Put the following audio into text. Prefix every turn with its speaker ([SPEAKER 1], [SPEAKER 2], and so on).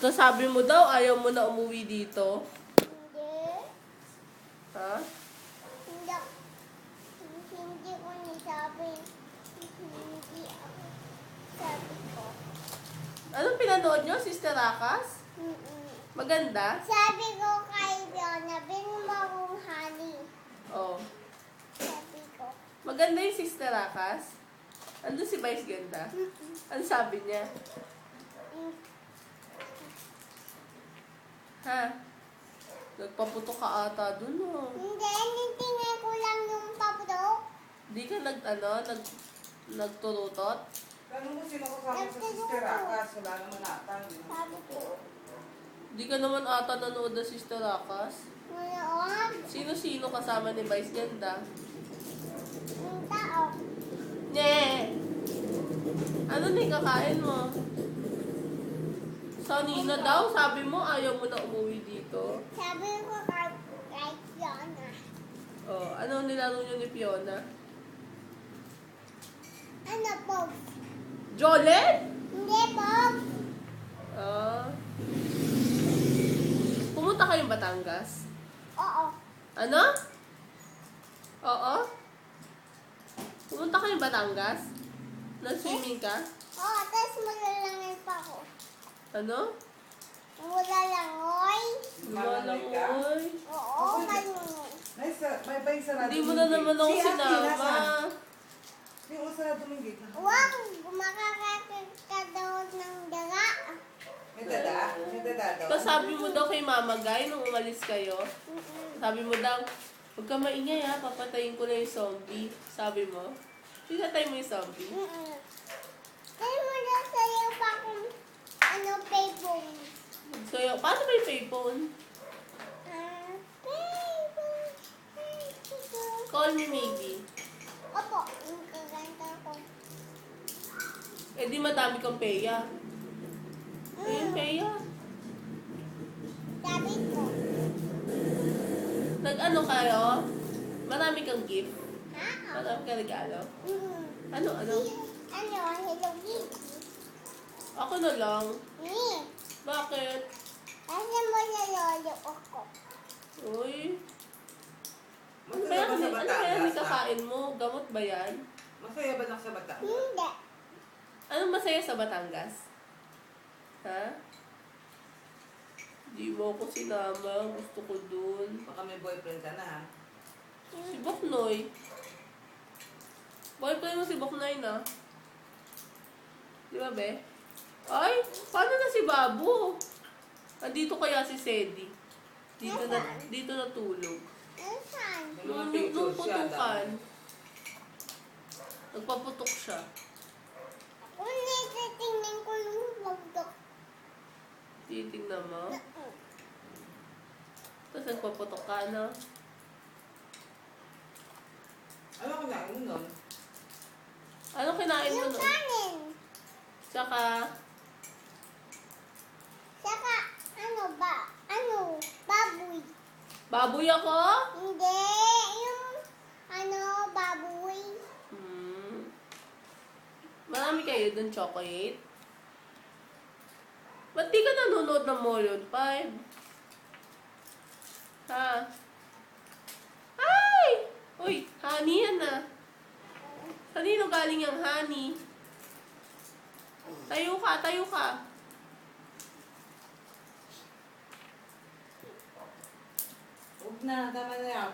[SPEAKER 1] Nasabi mo daw, ayaw mo na umuwi dito.
[SPEAKER 2] Hindi.
[SPEAKER 1] Ha?
[SPEAKER 2] Hindi. Hindi ko nasabi. Hindi ako. Sabi ko.
[SPEAKER 1] Anong pinanood nyo, Sister Akas? Maganda?
[SPEAKER 2] Sabi ko kay Fiona, bin mo akong honey.
[SPEAKER 1] Oh.
[SPEAKER 2] Sabi ko.
[SPEAKER 1] Maganda yung Sister Akas? Andun si Vice Ganda? Ano sabi niya? Ha? Nagpaputok ka ata dun, oh.
[SPEAKER 2] Hindi, tingnan ko lang yung paputok.
[SPEAKER 1] Di ka nagturutot?
[SPEAKER 3] Tanong mo sino kasama sa Sister Akas, wala naman atang.
[SPEAKER 2] Sabi ko.
[SPEAKER 1] Di ka naman ata nanood ng Sister Akas?
[SPEAKER 2] Ngayon,
[SPEAKER 1] Sino-sino kasama ni Vice Ganda?
[SPEAKER 2] yung tao.
[SPEAKER 1] Nye! Ano na yung kakain mo? Sanina daw, sabi mo ayaw mo na umuwi dito.
[SPEAKER 2] Sabi ko kay Fiona.
[SPEAKER 1] Oh, ano nilaro nyo ni Fiona?
[SPEAKER 2] Ano, Bob?
[SPEAKER 1] Jolet?
[SPEAKER 2] Hindi, Bob.
[SPEAKER 1] Ah. Pumunta kayong Batangas?
[SPEAKER 2] Oo.
[SPEAKER 1] Ano? Oo? Pumunta kayong Batangas? Nag-swimming ka?
[SPEAKER 2] Oo, tapos malalangin pa ako.
[SPEAKER 1] Ano?
[SPEAKER 2] Malalangoy.
[SPEAKER 1] Malang
[SPEAKER 3] ka?
[SPEAKER 1] oy.
[SPEAKER 2] Oo, kanino.
[SPEAKER 3] May bay sarado.
[SPEAKER 1] Hindi mo na naman ako
[SPEAKER 3] Si Ate
[SPEAKER 1] sinama.
[SPEAKER 3] nasaan? Yung sarado ng gate.
[SPEAKER 2] Huwag, makakakit ka daw ng daga.
[SPEAKER 3] May dada? May dada daw?
[SPEAKER 1] Tapos sabi mo daw kay Mama Guy nung umalis kayo, sabi mo daw, huwag ka maingay ha, papatayin ko na yung zombie. Sabi mo, pinatay mo yung zombie.
[SPEAKER 2] Kaya mo na sa'yo pa kung ano, payphone.
[SPEAKER 1] So, paano ba yung payphone?
[SPEAKER 2] Payphone.
[SPEAKER 1] Call me maybe.
[SPEAKER 2] Opo, yung kaganta ko.
[SPEAKER 1] Eh di madami kang peya. Ayun, peya.
[SPEAKER 2] Sabi ko.
[SPEAKER 1] Nag-ano kayo? Marami kang gift.
[SPEAKER 2] Ha?
[SPEAKER 1] Marami kang regalo.
[SPEAKER 2] Mm.
[SPEAKER 1] Ano?
[SPEAKER 2] Ano, Hello Kitty.
[SPEAKER 1] Ako na lang.
[SPEAKER 2] Ni,
[SPEAKER 1] Bakit?
[SPEAKER 2] kasi mo na lolo ako.
[SPEAKER 1] Uy. Ano
[SPEAKER 3] Masaya ba sa
[SPEAKER 1] kaya
[SPEAKER 3] Batangas?
[SPEAKER 1] nikakain mo? Gamot ba yan?
[SPEAKER 3] Masaya ba lang sa Batangas?
[SPEAKER 2] Hindi.
[SPEAKER 1] Anong masaya sa Batangas? Ha? Di mo ako sinama. Gusto ko dun.
[SPEAKER 3] Baka may boyfriend ka na ha?
[SPEAKER 1] Si Boknoy. Boyfriend mo si Boknoy na. Di ba, be? Ay, paano na si Babu? Andito kaya si Sedi. Dito natulog.
[SPEAKER 2] Nasaan?
[SPEAKER 3] May mga
[SPEAKER 1] Nung
[SPEAKER 3] pictures siya.
[SPEAKER 1] putukan. Nagpaputok siya.
[SPEAKER 2] Kung nititingnan ko yung bagdok.
[SPEAKER 1] Titignan mo. Tapos nagpaputok ka, no?
[SPEAKER 3] Ano kinain mo nun?
[SPEAKER 1] Ano kinain mo
[SPEAKER 2] Yung
[SPEAKER 1] nun?
[SPEAKER 2] kanin.
[SPEAKER 1] Tsaka,
[SPEAKER 2] Saka, ano ba? Ano? Baboy.
[SPEAKER 1] baboy ako?
[SPEAKER 2] Hindi. Yung, baboy.
[SPEAKER 1] Marami kayo dun chocolate? Ba't di ka nanonood ng Molon 5? Ha? Ay! Uy, honey yan ah. Kanino galing yung honey? Tayo ka, tayo ka.
[SPEAKER 3] Huwag na, tama na yan.